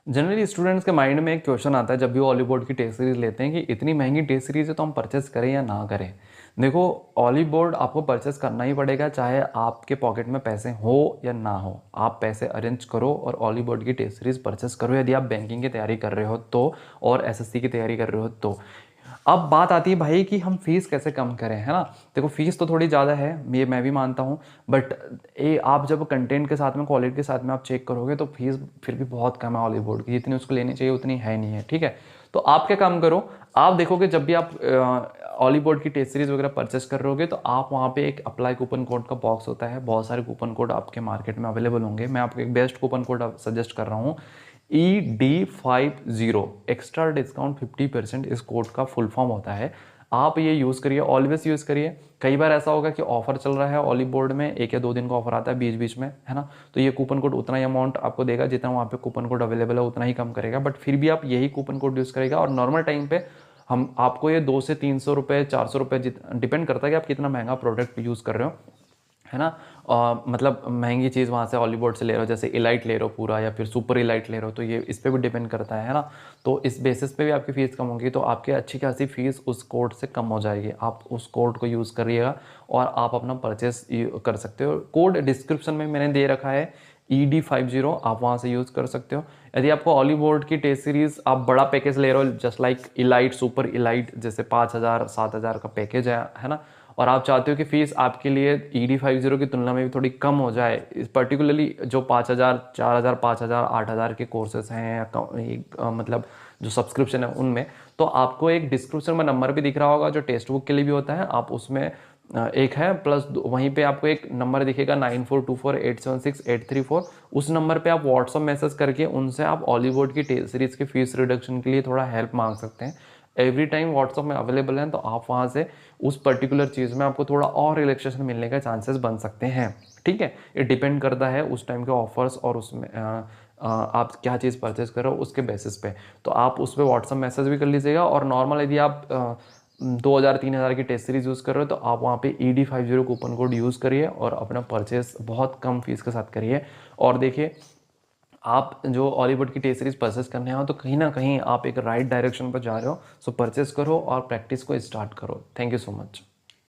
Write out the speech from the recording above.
Generally students के mind में एक क्वेश्चन आता है जब भी वो ऑलीबोर्ड की टेस्ट सीरीज लेते हैं कि इतनी महंगी टेस्ट सीरीज है तो हम परचेस करें या ना करें। देखो, ऑलीबोर्ड आपको परचेस करना ही पड़ेगा, चाहे आपके पॉकेट में पैसे हो या ना हो। आप पैसे अरेंज करो और ऑलीबोर्ड की टेस्ट सीरीज परचेस करो, यदि आप बैंकिंग की तैयारी कर रहे हो तो, और एसएससी की तैयारी कर रहे हो तो। अब बात आती है भाई कि हम फीस कैसे कम करें, है ना। देखो, फीस तो थोड़ी ज़्यादा है, ये मैं भी मानता हूँ, बट ये आप जब कंटेंट के साथ में, क्वालिटी के साथ में आप चेक करोगे तो फीस फिर भी बहुत कम है हॉलीवुड की, जितनी उसको लेनी चाहिए उतनी है नहीं है, ठीक है। तो आप क्या काम करो, आप देखोगे जब भी आप हॉलीवुड की टेस्ट सीरीज वगैरह परचेस कर रहे होगे तो आप वहाँ पे एक अप्लाई कूपन कोड का बॉक्स होता है, बहुत सारे कूपन कोड आपके मार्केट में अवेलेबल होंगे। मैं आपको एक बेस्ट कूपन कोड सजेस्ट कर रहा हूँ, ED50, एक्स्ट्रा डिस्काउंट 50%, इस कोड का फुल फॉर्म होता है। आप ये यूज़ करिए, ऑलवेज यूज़ करिए। कई बार ऐसा होगा कि ऑफर चल रहा है ऑली बोर्ड में, 1 या 2 दिन का ऑफर आता है बीच बीच में, है ना। तो ये कूपन कोड उतना ही अमाउंट आपको देगा, जितना वहाँ पे कूपन कोड अवेलेबल है उतना ही कम करेगा, बट फिर भी आप यही कूपन कोड यूज़ करेगा। और नॉर्मल टाइम पे हम आपको ये 200 से 300 रुपये, 400 रुपये, डिपेंड करता है कि आप कितना महंगा प्रोडक्ट यूज़ कर रहे हो, है ना। मतलब महंगी चीज़ वहाँ से हॉलीवुड से ले रहे हो, जैसे इलाइट ले रहे हो पूरा, या फिर सुपर इलाइट ले रहे हो, तो ये इस पर भी डिपेंड करता है ना। तो इस बेसिस पे भी आपकी फ़ीस कम होगी, तो आपकी अच्छी खासी फीस उस कोड से कम हो जाएगी। आप उस कोड को यूज़ करिएगा और आप अपना परचेस कर सकते हो। कोड डिस्क्रिप्शन में मैंने दे रखा है, ED50, आप वहाँ से यूज़ कर सकते हो। यदि आपको हॉलीवुड की टेस्ट सीरीज़, आप बड़ा पैकेज ले रहे हो, just like elite, super elite, जैसे 5,000 7,000 का पैकेज है ना, और आप चाहते हो कि फ़ीस आपके लिए ED50 की तुलना में भी थोड़ी कम हो जाए, इस पर्टिकुलरली जो 5,000 4,000 5,000 8,000 के कोर्सेज हैं, या मतलब जो सब्सक्रिप्शन है उनमें, तो आपको एक डिस्क्रिप्शन में नंबर भी दिख रहा होगा जो टेक्स्ट बुक के लिए भी होता है, आप उसमें एक है, प्लस वहीं पे आपको एक नंबर दिखेगा 9424876834। उस नंबर पे आप व्हाट्सअप मैसेज करके उनसे आप हॉलीवुड की टेस्ट सीरीज़ की फ़ीस रिडक्शन के लिए थोड़ा हेल्प मांग सकते हैं। एवरी टाइम व्हाट्सअप में अवेलेबल है, तो आप वहाँ से उस पर्टिकुलर चीज़ में आपको थोड़ा और रिलैक्सेशन मिलने का चांसेस बन सकते हैं, ठीक है। ये डिपेंड करता है उस टाइम के ऑफर्स और उसमें आप क्या चीज़ परचेज कर रहे हो उसके बेसिस पे। तो आप उस पर व्हाट्सअप मैसेज भी कर लीजिएगा, और नॉर्मल यदि आप 2,000 3,000 की टेस्ट सीरीज यूज़ कर रहे हो तो आप वहाँ पे ED50 कूपन कोड यूज़ करिए और अपना परचेस बहुत कम फीस के साथ करिए। और देखिए, आप जो हॉलीवुड की टेस्ट सीरीज परचेस करने हो तो कहीं ना कहीं आप एक राइट डायरेक्शन पर जा रहे हो। सो परचेस करो और प्रैक्टिस को स्टार्ट करो। Thank you so much.